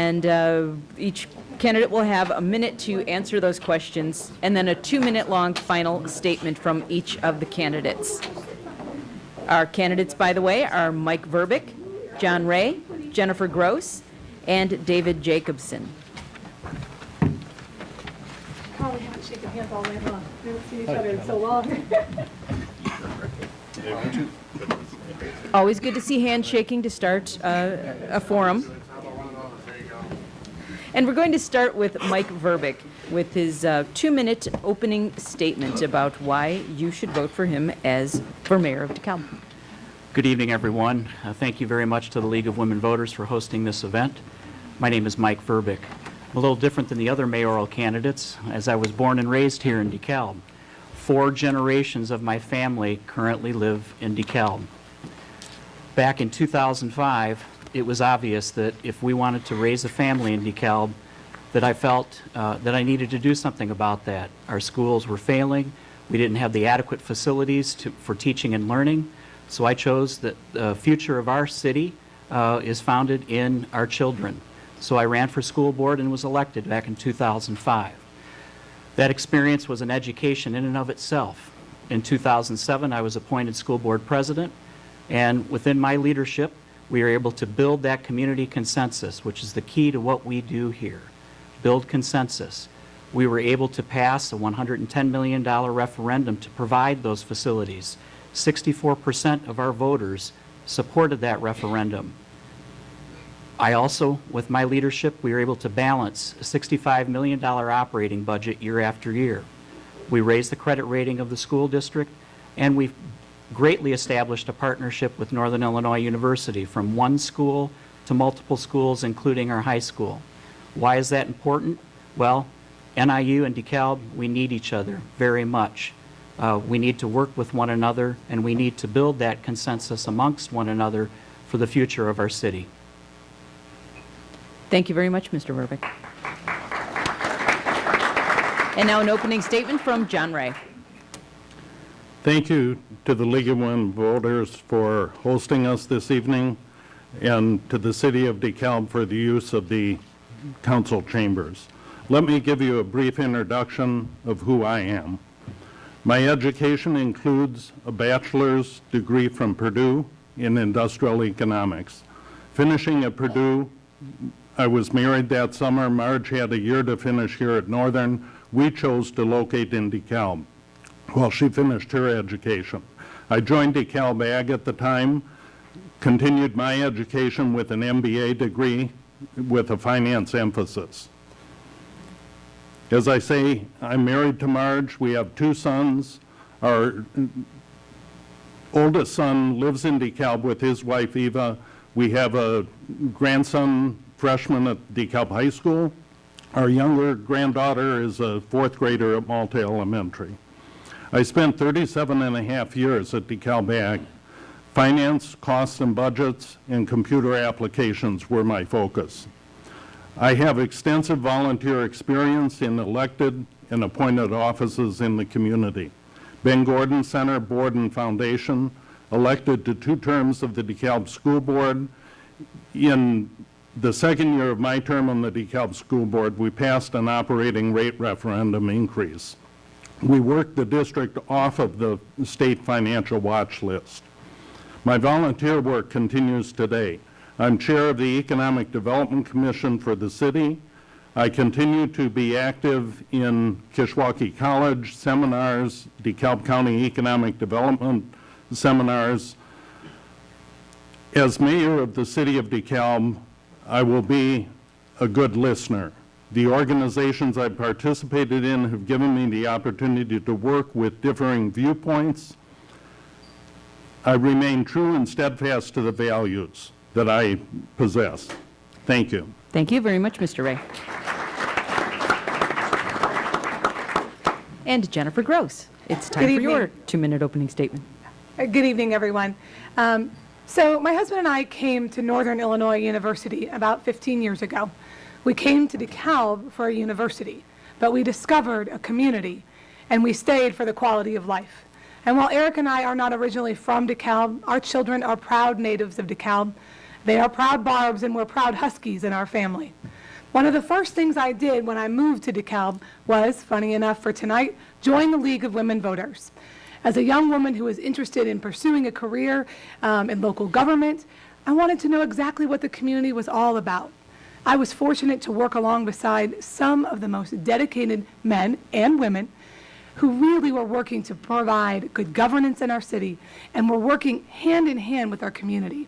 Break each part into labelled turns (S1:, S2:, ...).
S1: And each candidate will have a minute to answer those questions, and then a 2-minute long final statement from each of the candidates. Our candidates, by the way, are Mike Verbick, John Ray, Jennifer Gross, and David Jacobson.
S2: Probably haven't shaken hands all night long. We haven't seen each other in so long.
S1: Always good to see handshaking to start a forum. And we're going to start with Mike Verbick with his 2-minute opening statement about why you should vote for him for mayor of DeKalb.
S3: Good evening, everyone. Thank you very much to the League of Women Voters for hosting this event. My name is Mike Verbick. I'm a little different than the other mayoral candidates, as I was born and raised here in DeKalb. 4 generations of my family currently live in DeKalb. Back in 2005, it was obvious that if we wanted to raise a family in DeKalb, that I felt that I needed to do something about that. Our schools were failing. We didn't have the adequate facilities for teaching and learning. So I chose that the future of our city is founded in our children. So I ran for school board and was elected back in 2005. That experience was an education in and of itself. In 2007, I was appointed school board president, and within my leadership, we were able to build that community consensus, which is the key to what we do here. Build consensus. We were able to pass a $110 million referendum to provide those facilities. 64% of our voters supported that referendum. I also, with my leadership, we were able to balance a $65 million operating budget year after year. We raised the credit rating of the school district, and we've greatly established a partnership with Northern Illinois University, from one school to multiple schools, including our high school. Why is that important? Well, NIU and DeKalb, we need each other very much. We need to work with one another, and we need to build that consensus amongst one another for the future of our city.
S1: Thank you very much, Mr. Verbick. And now an opening statement from John Ray.
S4: Thank you to the League of Women Voters for hosting us this evening, and to the City of DeKalb for the use of the council chambers. Let me give you a brief introduction of who I am. My education includes a bachelor's degree from Purdue in industrial economics. Finishing at Purdue, I was married that summer. Marge had a year to finish here at Northern. We chose to locate in DeKalb while she finished her education. I joined DeKalb Ag at the time, continued my education with an MBA degree with a finance emphasis. As I say, I'm married to Marge. We have 2 sons. Our oldest son lives in DeKalb with his wife, Eva. We have a grandson, freshman at DeKalb High School. Our younger granddaughter is a 4th grader at Malta Elementary. I spent 37.5 years at DeKalb Ag. Finance, costs and budgets, and computer applications were my focus. I have extensive volunteer experience in elected and appointed offices in the community. Ben Gordon Center Board and Foundation, elected to 2 terms of the DeKalb School Board. In the 2nd year of my term on the DeKalb School Board, we passed an operating rate referendum increase. We worked the district off of the state financial watch list. My volunteer work continues today. I'm chair of the Economic Development Commission for the city. I continue to be active in Kishwaukee College seminars, DeKalb County Economic Development seminars. As mayor of the city of DeKalb, I will be a good listener. The organizations I've participated in have given me the opportunity to work with differing viewpoints. I remain true and steadfast to the values that I possess. Thank you.
S1: Thank you very much, Mr. Ray. And Jennifer Gross, it's time for your 2-minute opening statement.
S2: Good evening, everyone. So my husband and I came to Northern Illinois University about 15 years ago. We came to DeKalb for a university, but we discovered a community, and we stayed for the quality of life. And while Eric and I are not originally from DeKalb, our children are proud natives of DeKalb. They are proud Barbs, and we're proud Huskies in our family. One of the first things I did when I moved to DeKalb was, funny enough for tonight, join the League of Women Voters. As a young woman who was interested in pursuing a career in local government, I wanted to know exactly what the community was all about. I was fortunate to work along beside some of the most dedicated men and women who really were working to provide good governance in our city and were working hand in hand with our community.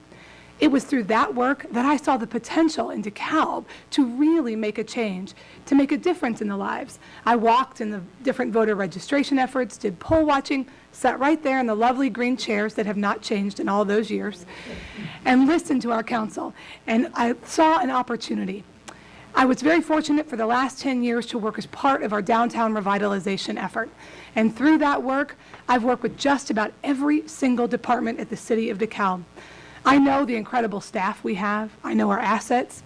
S2: It was through that work that I saw the potential in DeKalb to really make a change, to make a difference in the lives. I walked in the different voter registration efforts, did poll watching, sat right there in the lovely green chairs that have not changed in all those years, and listened to our council. And I saw an opportunity. I was very fortunate for the last 10 years to work as part of our downtown revitalization effort. And through that work, I've worked with just about every single department at the city of DeKalb. I know the incredible staff we have, I know our assets,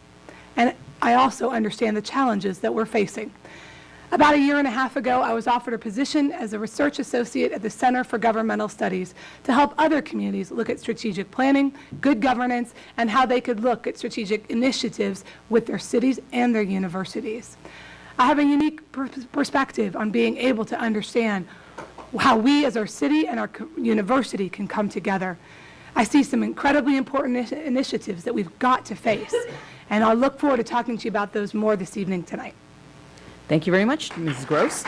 S2: and I also understand the challenges that we're facing. About a year and a half ago, I was offered a position as a research associate at the Center for Governmental Studies to help other communities look at strategic planning, good governance, and how they could look at strategic initiatives with their cities and their universities. I have a unique perspective on being able to understand how we as our city and our university can come together. I see some incredibly important initiatives that we've got to face, and I look forward to talking to you about those more this evening tonight.
S1: Thank you very much, Mrs. Gross.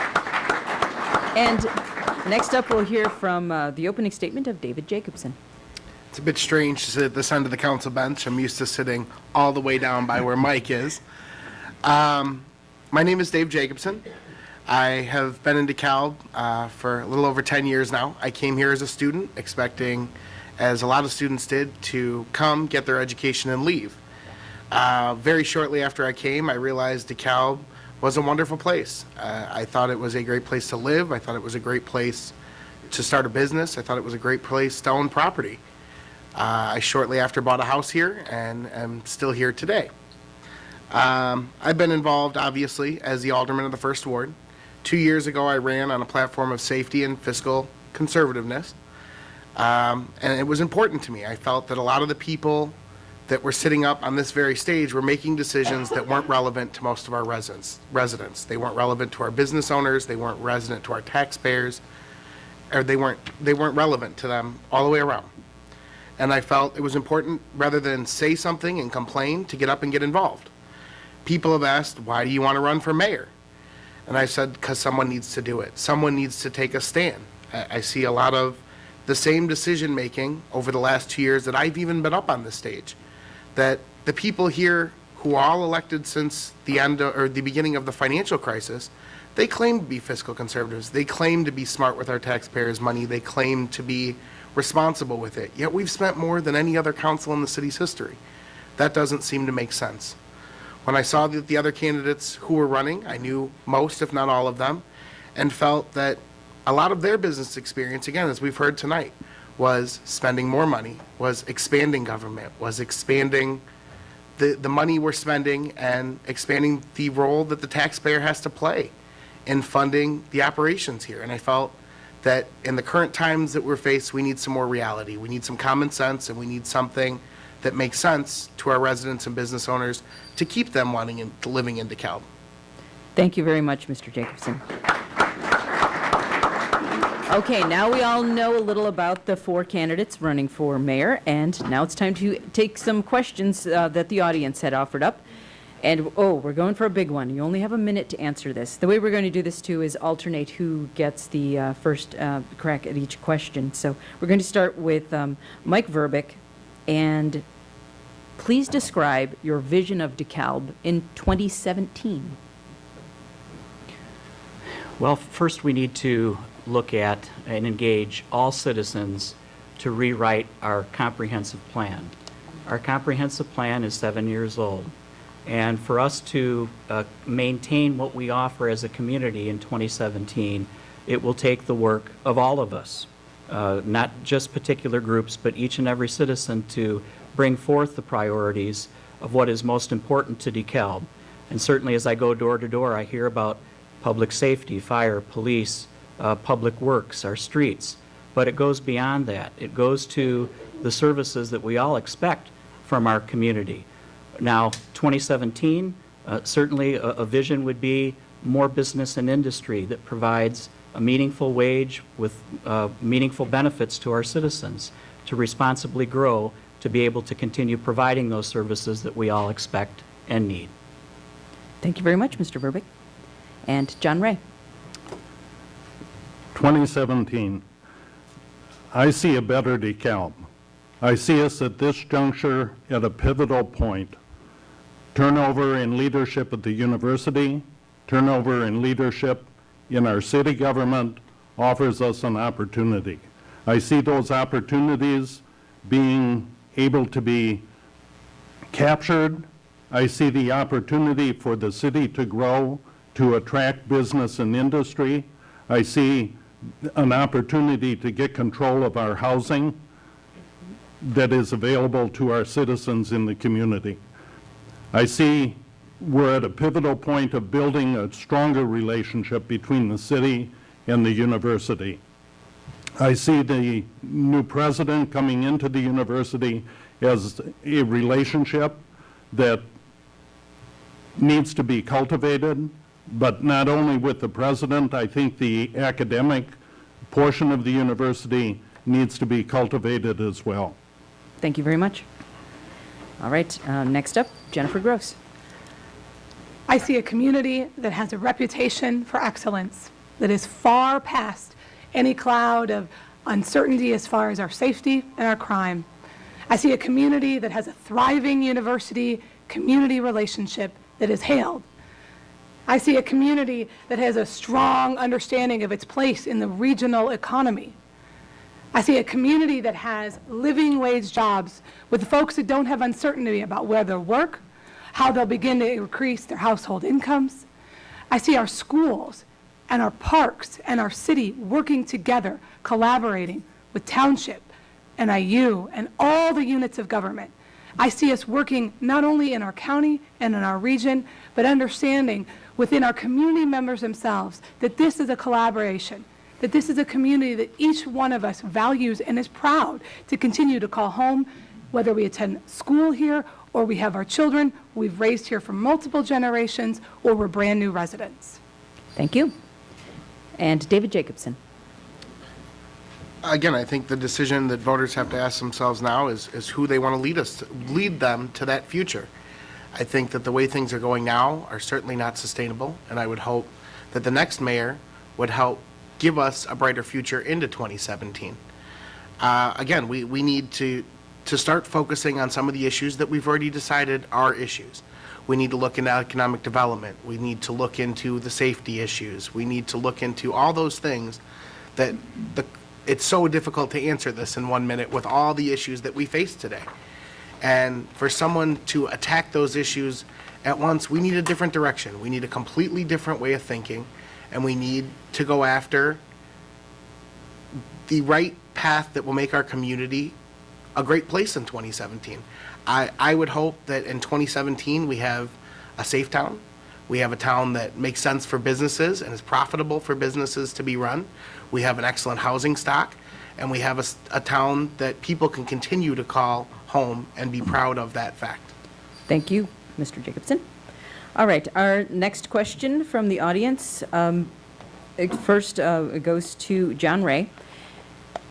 S1: And next up, we'll hear from the opening statement of David Jacobson.
S5: It's a bit strange to sit at this end of the council bench. I'm used to sitting all the way down by where Mike is. My name is Dave Jacobson. I have been in DeKalb for a little over 10 years now. I came here as a student, expecting, as a lot of students did, to come, get their education, and leave. Very shortly after I came, I realized DeKalb was a wonderful place. I thought it was a great place to live. I thought it was a great place to start a business. I thought it was a great place to own property. I shortly after bought a house here and am still here today. I've been involved, obviously, as the alderman of the First Ward. 2 years ago, I ran on a platform of safety and fiscal conservativeness. And it was important to me. I felt that a lot of the people that were sitting up on this very stage were making decisions that weren't relevant to most of our residents. They weren't relevant to our business owners. They weren't resonant to our taxpayers, or they weren't relevant to them all the way around. And I felt it was important, rather than say something and complain, to get up and get involved. People have asked, why do you want to run for mayor? And I said, because someone needs to do it. Someone needs to take a stand. I see a lot of the same decision making over the last 2 years that I've even been up on this stage. That the people here who are all elected since the end or the beginning of the financial crisis, they claim to be fiscal conservatives. They claim to be smart with our taxpayers' money. They claim to be responsible with it. Yet we've spent more than any other council in the city's history. That doesn't seem to make sense. When I saw that the other candidates who were running, I knew most, if not all of them, and felt that a lot of their business experience, again, as we've heard tonight, was spending more money, was expanding government, was expanding the money we're spending and expanding the role that the taxpayer has to play in funding the operations here. And I felt that in the current times that we're faced, we need some more reality. We need some common sense, and we need something that makes sense to our residents and business owners to keep them wanting and living in DeKalb.
S1: Thank you very much, Mr. Jacobson. Okay, now we all know a little about the 4 candidates running for mayor, and now it's time to take some questions that the audience had offered up. And, we're going for a big one. You only have a minute to answer this. The way we're going to do this, too, is alternate who gets the first crack at each question. So we're going to start with Mike Verbic, and please describe your vision of DeKalb in 2017.
S3: Well, first we need to look at and engage all citizens to rewrite our comprehensive plan. Our comprehensive plan is 7 years old. And for us to maintain what we offer as a community in 2017, it will take the work of all of us, not just particular groups, but each and every citizen to bring forth the priorities of what is most important to DeKalb. And certainly as I go door to door, I hear about public safety, fire, police, public works, our streets. But it goes beyond that. It goes to the services that we all expect from our community. Now, 2017, Certainly, a vision would be more business and industry that provides a meaningful wage with meaningful benefits to our citizens to responsibly grow, to be able to continue providing those services that we all expect and need.
S1: Thank you very much, Mr. Verbeek. And John Ray.
S4: 2017, I see a better DeKalb. I see us at this juncture at a pivotal point. Turnover in leadership at the university, turnover in leadership in our city government offers us an opportunity. I see those opportunities being able to be captured. I see the opportunity for the city to grow, to attract business and industry. I see an opportunity to get control of our housing that is available to our citizens in the community. I see we're at a pivotal point of building a stronger relationship between the city and the university. I see the new president coming into the university as a relationship that needs to be cultivated, but not only with the president. I think the academic portion of the university needs to be cultivated as well.
S1: Thank you very much. All right, next up, Jennifer Gross.
S2: I see a community that has a reputation for excellence that is far past any cloud of uncertainty as far as our safety and our crime. I see a community that has a thriving university-community relationship that is hailed. I see a community that has a strong understanding of its place in the regional economy. I see a community that has living wage jobs with folks that don't have uncertainty about where they'll work, how they'll begin to increase their household incomes. I see our schools and our parks and our city working together, collaborating with township and IU and all the units of government. I see us working not only in our county and in our region, but understanding within our community members themselves that this is a collaboration, that this is a community that each one of us values and is proud to continue to call home, whether we attend school here or we have our children we've raised here for multiple generations or we're brand new residents.
S1: Thank you. And David Jacobson.
S5: Again, I think the decision that voters have to ask themselves now is who they want to lead them to that future. I think that the way things are going now are certainly not sustainable, and I would hope that the next mayor would help give us a brighter future into 2017. Again, we need to start focusing on some of the issues that we've already decided are issues. We need to look into economic development. We need to look into the safety issues. We need to look into all those things that it's so difficult to answer this in 1 minute with all the issues that we face today. And for someone to attack those issues at once, we need a different direction. We need a completely different way of thinking, and we need to go after the right path that will make our community a great place in 2017. I would hope that in 2017 we have a safe town. We have a town that makes sense for businesses and is profitable for businesses to be run. We have an excellent housing stock, and we have a town that people can continue to call home and be proud of that fact.
S1: Thank you, Mr. Jacobson. All right, our next question from the audience first goes to John Ray.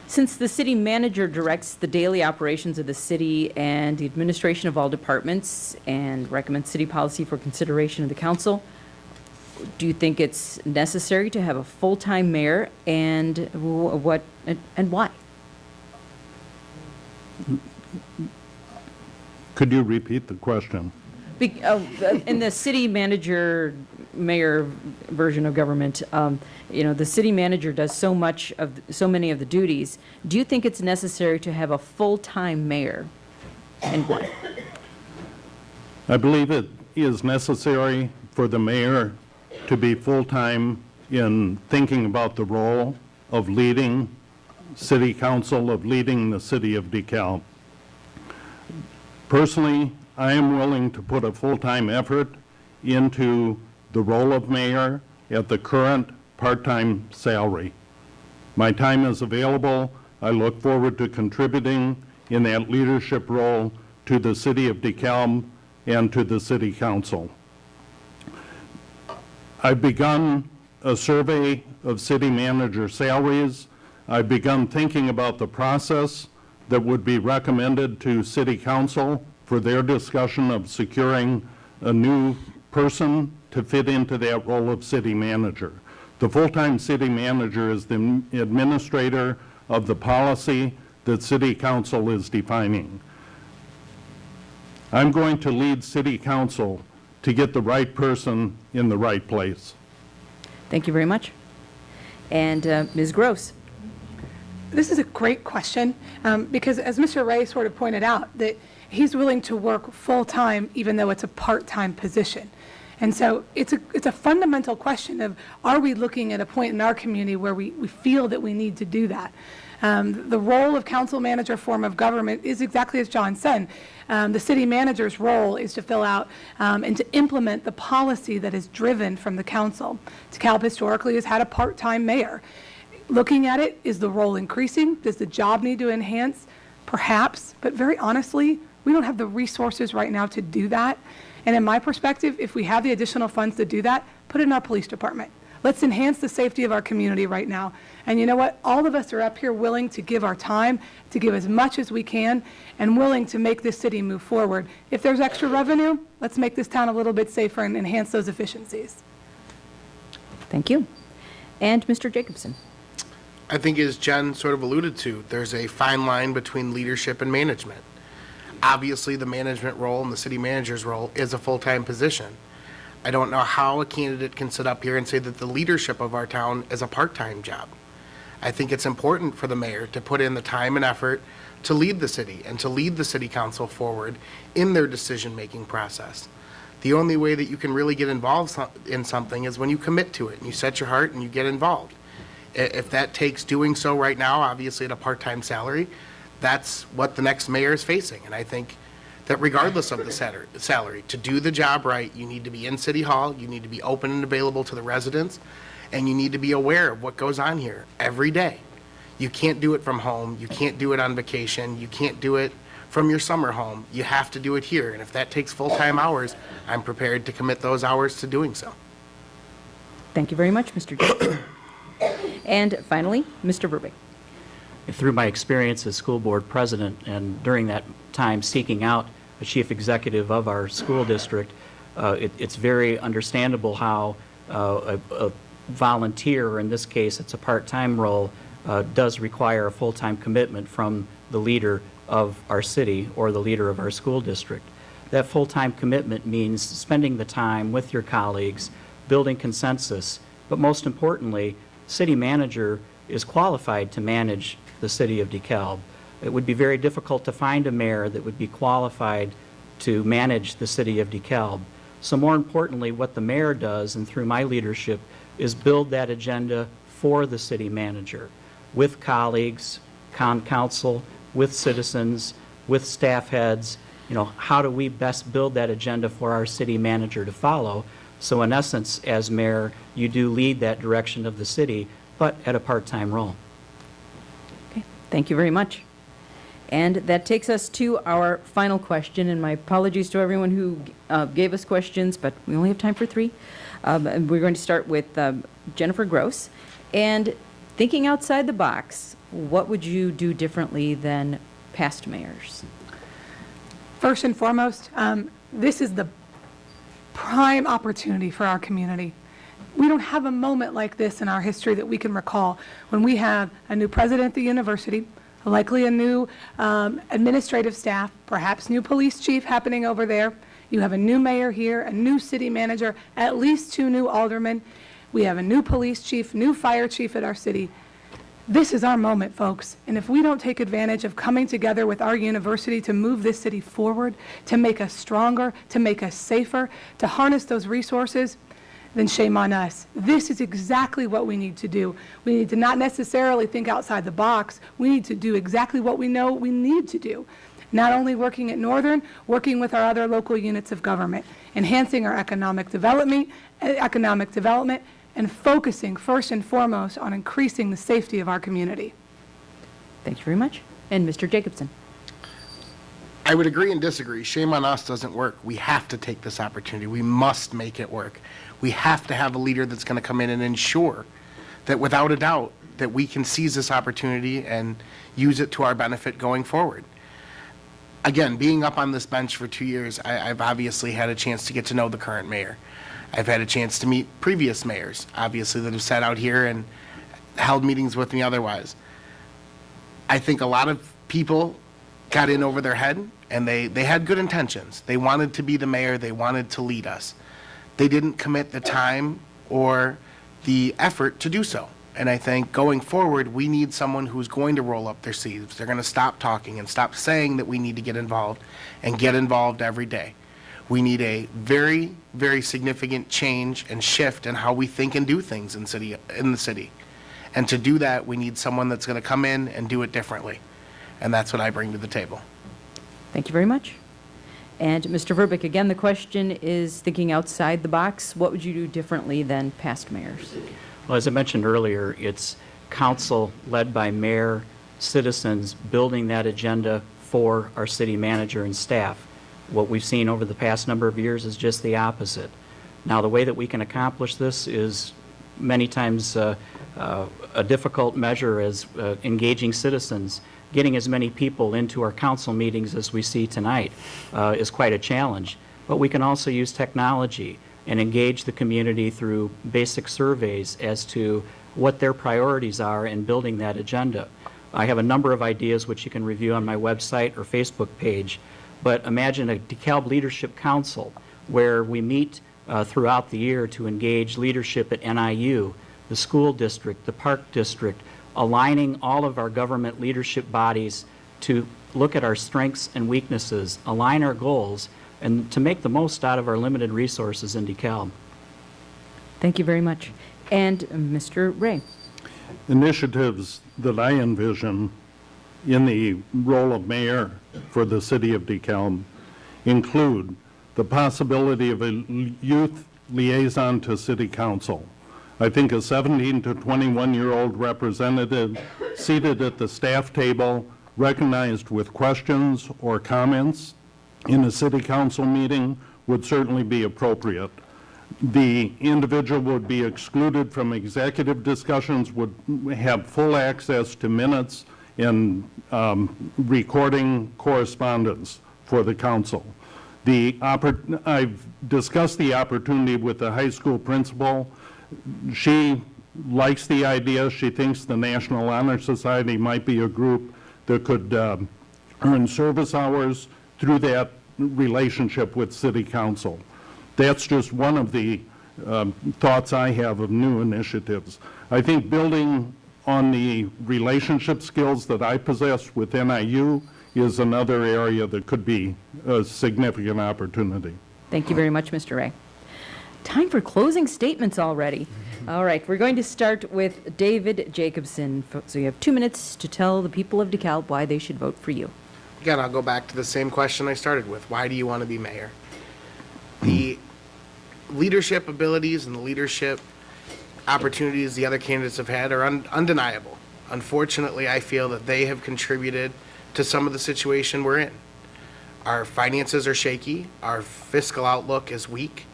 S1: Since the city manager directs the daily operations of the city and the administration of all departments and recommends city policy for consideration of the council, do you think it's necessary to have a full-time mayor, and what and why?
S4: Could you repeat the question?
S1: In the city manager mayor version of government, the city manager does so many of the duties. Do you think it's necessary to have a full-time mayor, and why?
S4: I believe it is necessary for the mayor to be full-time in thinking about the role of leading city council, of leading the city of DeKalb. Personally, I am willing to put a full-time effort into the role of mayor at the current part-time salary. My time is available. I look forward to contributing in that leadership role to the city of DeKalb and to the city council. I've begun a survey of city manager salaries. I've begun thinking about the process that would be recommended to city council for their discussion of securing a new person to fit into that role of city manager. The full-time city manager is the administrator of the policy that city council is defining. I'm going to lead city council to get the right person in the right place.
S1: Thank you very much. And Ms. Gross.
S2: This is a great question because as Mr. Ray sort of pointed out, that he's willing to work full-time even though it's a part-time position. And so it's a fundamental question of, are we looking at a point in our community where we feel that we need to do that? The role of council manager form of government is exactly as John said. The city manager's role is to fill out and to implement the policy that is driven from the council. DeKalb historically has had a part-time mayor. Looking at it, is the role increasing? Does the job need to enhance? Perhaps, but very honestly, we don't have the resources right now to do that. And in my perspective, if we have the additional funds to do that, put it in our police department. Let's enhance the safety of our community right now. And you know what? All of us are up here willing to give our time, to give as much as we can, and willing to make this city move forward. If there's extra revenue, let's make this town a little bit safer and enhance those efficiencies.
S1: Thank you. And Mr. Jacobson.
S5: I think, as Jen sort of alluded to, there's a fine line between leadership and management. Obviously, the management role and the city manager's role is a full-time position. I don't know how a candidate can sit up here and say that the leadership of our town is a part-time job. I think it's important for the mayor to put in the time and effort to lead the city and to lead the city council forward in their decision-making process. The only way that you can really get involved in something is when you commit to it and you set your heart and you get involved. If that takes doing so right now, obviously at a part-time salary, that's what the next mayor is facing. And I think that regardless of the salary, to do the job right, you need to be in City Hall, you need to be open and available to the residents, and you need to be aware of what goes on here every day. You can't do it from home, you can't do it on vacation, you can't do it from your summer home. You have to do it here. And if that takes full-time hours, I'm prepared to commit those hours to doing so.
S1: Thank you very much, Mr. Jacobson. And finally, Mr. Verbeek.
S3: Through my experience as school board president and during that time seeking out a chief executive of our school district, it's very understandable how a volunteer, or in this case it's a part-time role, does require a full-time commitment from the leader of our city or the leader of our school district. That full-time commitment means spending the time with your colleagues, building consensus, but most importantly, city manager is qualified to manage the city of DeKalb. It would be very difficult to find a mayor that would be qualified to manage the city of DeKalb. So more importantly, what the mayor does, and through my leadership, is build that agenda for the city manager with colleagues, council, with citizens, with staff heads. You know, how do we best build that agenda for our city manager to follow? So in essence, as mayor, you do lead that direction of the city, but at a part-time role.
S1: Okay, thank you very much. And that takes us to our final question, and my apologies to everyone who gave us questions, but we only have time for 3. And we're going to start with Jennifer Gross. And thinking outside the box, what would you do differently than past mayors?
S2: First and foremost, this is the prime opportunity for our community. We don't have a moment like this in our history that we can recall when we have a new president at the university, likely a new administrative staff, perhaps new police chief happening over there. You have a new mayor here, a new city manager, at least 2 new aldermen. We have a new police chief, new fire chief at our city. This is our moment, folks. And if we don't take advantage of coming together with our university to move this city forward, to make us stronger, to make us safer, to harness those resources, then shame on us. This is exactly what we need to do. We need to not necessarily think outside the box. We need to do exactly what we know we need to do. Not only working at Northern, working with our other local units of government, enhancing our economic development, and focusing first and foremost on increasing the safety of our community.
S1: Thank you very much. And Mr. Jacobson.
S5: I would agree and disagree. Shame on us doesn't work. We have to take this opportunity. We must make it work. We have to have a leader that's going to come in and ensure that, without a doubt, that we can seize this opportunity and use it to our benefit going forward. Again, being up on this bench for 2 years, I've obviously had a chance to get to know the current mayor. I've had a chance to meet previous mayors, obviously, that have sat out here and held meetings with me otherwise. I think a lot of people got in over their head, and they had good intentions. They wanted to be the mayor. They wanted to lead us. They didn't commit the time or the effort to do so. And I think going forward, we need someone who's going to roll up their sleeves. They're going to stop talking and stop saying that we need to get involved, and get involved every day. We need a very, very significant change and shift in how we think and do things in the city. And to do that, we need someone that's going to come in and do it differently. And that's what I bring to the table.
S1: Thank you very much. And Mr. Verbeek, again, the question is thinking outside the box. What would you do differently than past mayors?
S3: Well, as I mentioned earlier, it's council led by mayor, citizens building that agenda for our city manager and staff. What we've seen over the past number of years is just the opposite. Now, the way that we can accomplish this is many times a difficult measure as engaging citizens. Getting as many people into our council meetings as we see tonight is quite a challenge. But we can also use technology and engage the community through basic surveys as to what their priorities are in building that agenda. I have a number of ideas which you can review on my website or Facebook page, but imagine a DeKalb Leadership Council where we meet throughout the year to engage leadership at NIU, the school district, the park district, aligning all of our government leadership bodies to look at our strengths and weaknesses, align our goals, and to make the most out of our limited resources in DeKalb.
S1: Thank you very much. And Mr. Ray.
S4: Initiatives that I envision in the role of mayor for the city of DeKalb include the possibility of a youth liaison to city council. I think a 17 to 21-year-old representative seated at the staff table, recognized with questions or comments in a city council meeting would certainly be appropriate. The individual would be excluded from executive discussions, would have full access to minutes and recording correspondence for the council. I've discussed the opportunity with the high school principal. She likes the idea. She thinks the National Honor Society might be a group that could earn service hours through that relationship with City Council. That's just one of the thoughts I have of new initiatives. I think building on the relationship skills that I possess with NIU is another area that could be a significant opportunity.
S1: Thank you very much, Mr. Ray. Time for closing statements already. All right, we're going to start with David Jacobson. So you have 2 minutes to tell the people of DeKalb why they should vote for you.
S5: Again, I'll go back to the same question I started with. Why do you want to be mayor? The leadership abilities and the leadership opportunities the other candidates have had are undeniable. Unfortunately, I feel that they have contributed to some of the situation we're in. Our finances are shaky, our fiscal outlook is weak,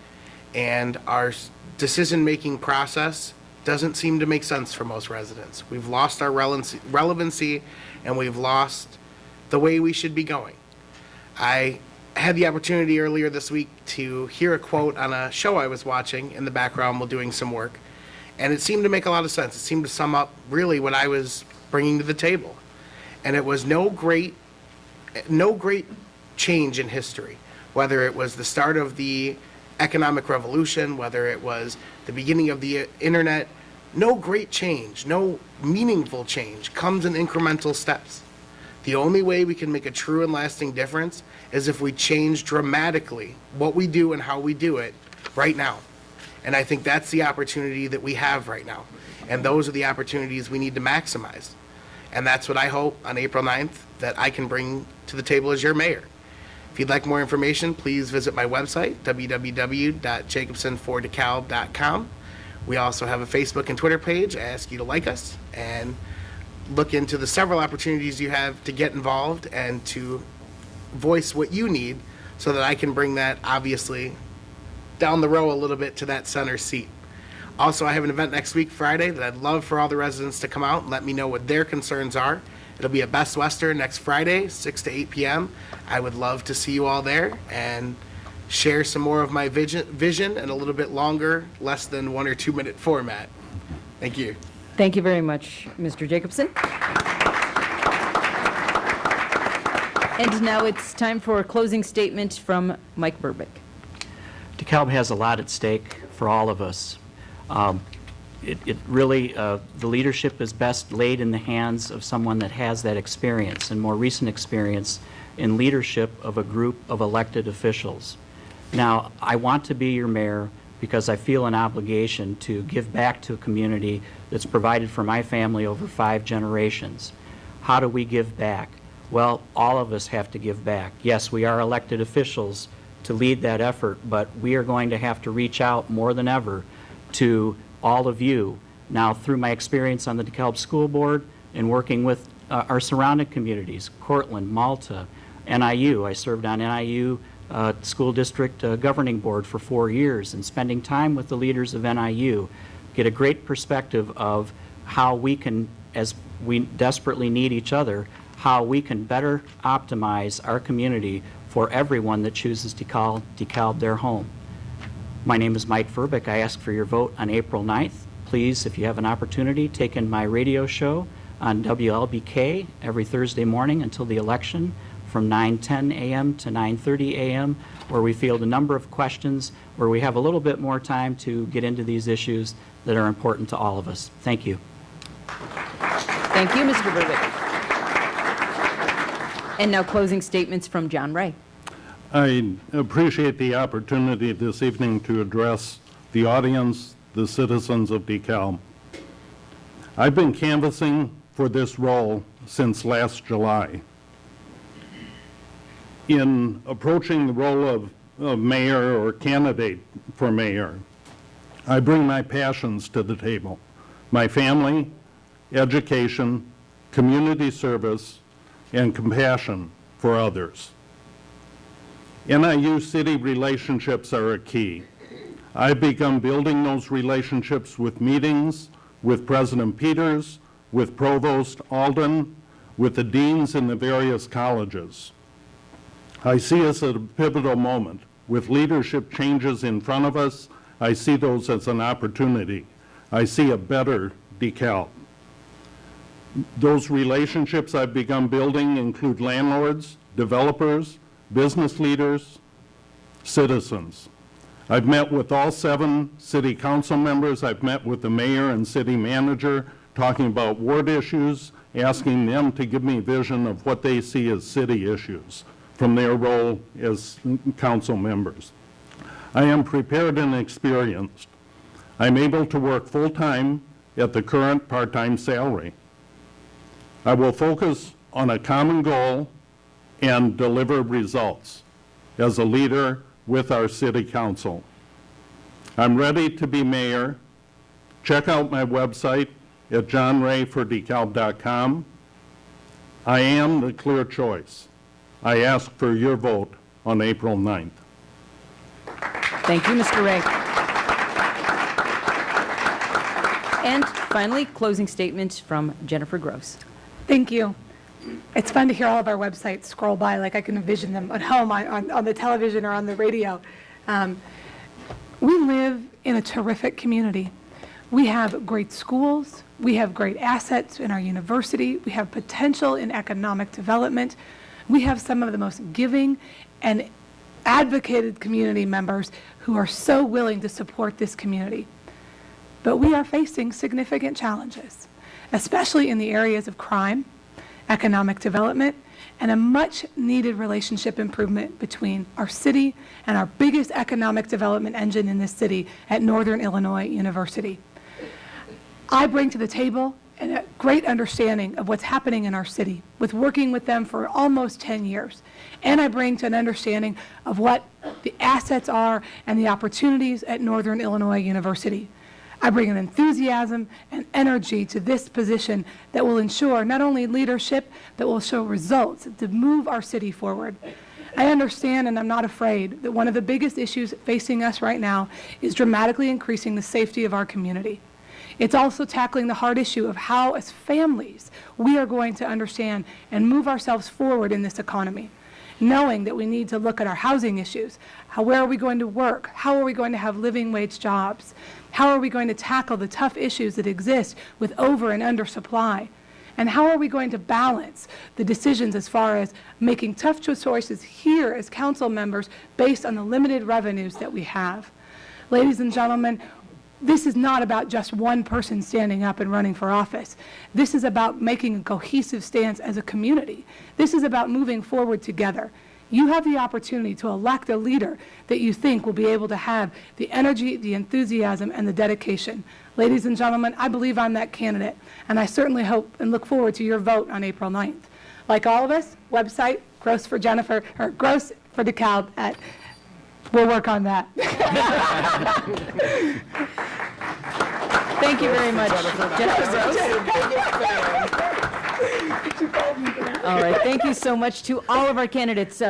S5: and our decision-making process doesn't seem to make sense for most residents. We've lost our relevancy, and we've lost the way we should be going. I had the opportunity earlier this week to hear a quote on a show I was watching in the background while doing some work, and it seemed to make a lot of sense. It seemed to sum up really what I was bringing to the table. And it was no great change in history, whether it was the start of the economic revolution, whether it was the beginning of the internet. No great change, no meaningful change comes in incremental steps. The only way we can make a true and lasting difference is if we change dramatically what we do and how we do it right now. And I think that's the opportunity that we have right now. And those are the opportunities we need to maximize. And that's what I hope on April 9th that I can bring to the table as your mayor. If you'd like more information, please visit my website, www.jacobsonfordekalb.com. We also have a Facebook and Twitter page. I ask you to like us and look into the several opportunities you have to get involved and to voice what you need so that I can bring that, obviously, down the row a little bit to that center seat. Also, I have an event next week, Friday, that I'd love for all the residents to come out and let me know what their concerns are. It'll be at Best Western next Friday, 6 to 8 p.m. I would love to see you all there and share some more of my vision in a little bit longer, less than 1 or 2 minute format. Thank you.
S1: Thank you very much, Mr. Jacobson. And now it's time for a closing statement from Mike Burbick.
S3: DeKalb has a lot at stake for all of us. It really, the leadership is best laid in the hands of someone that has that experience and more recent experience in leadership of a group of elected officials. Now, I want to be your mayor because I feel an obligation to give back to a community that's provided for my family over 5 generations. How do we give back? Well, all of us have to give back. Yes, we are elected officials to lead that effort, but we are going to have to reach out more than ever to all of you. Now, through my experience on the DeKalb School Board and working with our surrounding communities, Cortland, Malta, NIU. I served on NIU School District Governing Board for 4 years, and spending time with the leaders of NIU, get a great perspective of how we can, as we desperately need each other, how we can better optimize our community for everyone that chooses to call DeKalb their home. My name is Mike Verbeek. I ask for your vote on April 9th. Please, if you have an opportunity, take in my radio show on WLBK every Thursday morning until the election from 9:10 a.m. to 9:30 a.m., where we field a number of questions, where we have a little bit more time to get into these issues that are important to all of us. Thank you.
S1: Thank you, Mr. Burbick. And now closing statements from John Ray.
S4: I appreciate the opportunity this evening to address the audience, the citizens of DeKalb. I've been canvassing for this role since last July. In approaching the role of mayor or candidate for mayor, I bring my passions to the table: my family, education, community service, and compassion for others. NIU-city relationships are a key. I've begun building those relationships with meetings with President Peters, with Provost Alden, with the deans in the various colleges. I see us at a pivotal moment. With leadership changes in front of us, I see those as an opportunity. I see a better DeKalb. Those relationships I've begun building include landlords, developers, business leaders, citizens. I've met with all 7 city council members. I've met with the mayor and city manager, talking about ward issues, asking them to give me vision of what they see as city issues from their role as council members. I am prepared and experienced. I'm able to work full-time at the current part-time salary. I will focus on a common goal and deliver results as a leader with our city council. I'm ready to be mayor. Check out my website at johnrayfordekalb.com. I am the clear choice. I ask for your vote on April 9th.
S1: Thank you, Mr. Ray. And finally, closing statements from Jennifer Gross.
S2: Thank you. It's fun to hear all of our websites scroll by like I can envision them at home on the television or on the radio. We live in a terrific community. We have great schools. We have great assets in our university. We have potential in economic development. We have some of the most giving and advocated community members who are so willing to support this community. But we are facing significant challenges, especially in the areas of crime, economic development, and a much-needed relationship improvement between our city and our biggest economic development engine in this city at Northern Illinois University. I bring to the table a great understanding of what's happening in our city, with working with them for almost 10 years. And I bring to an understanding of what the assets are and the opportunities at Northern Illinois University. I bring an enthusiasm and energy to this position that will ensure not only leadership, but will show results to move our city forward. I understand and I'm not afraid that one of the biggest issues facing us right now is dramatically increasing the safety of our community. It's also tackling the hard issue of how, as families, we are going to understand and move ourselves forward in this economy, knowing that we need to look at our housing issues. Where are we going to work? How are we going to have living wage jobs? How are we going to tackle the tough issues that exist with over and under supply? And how are we going to balance the decisions as far as making tough choices here as council members based on the limited revenues that we have? Ladies and gentlemen, this is not about just one person standing up and running for office. This is about making a cohesive stance as a community. This is about moving forward together. You have the opportunity to elect a leader that you think will be able to have the energy, the enthusiasm, and the dedication. Ladies and gentlemen, I believe I'm that candidate, and I certainly hope and look forward to your vote on April 9th. Like all of us, website, Gross for Jennifer, or Gross for DeKalb at, we'll work on that.
S1: Thank you very much, Jennifer. All right, thank you so much to all of our candidates.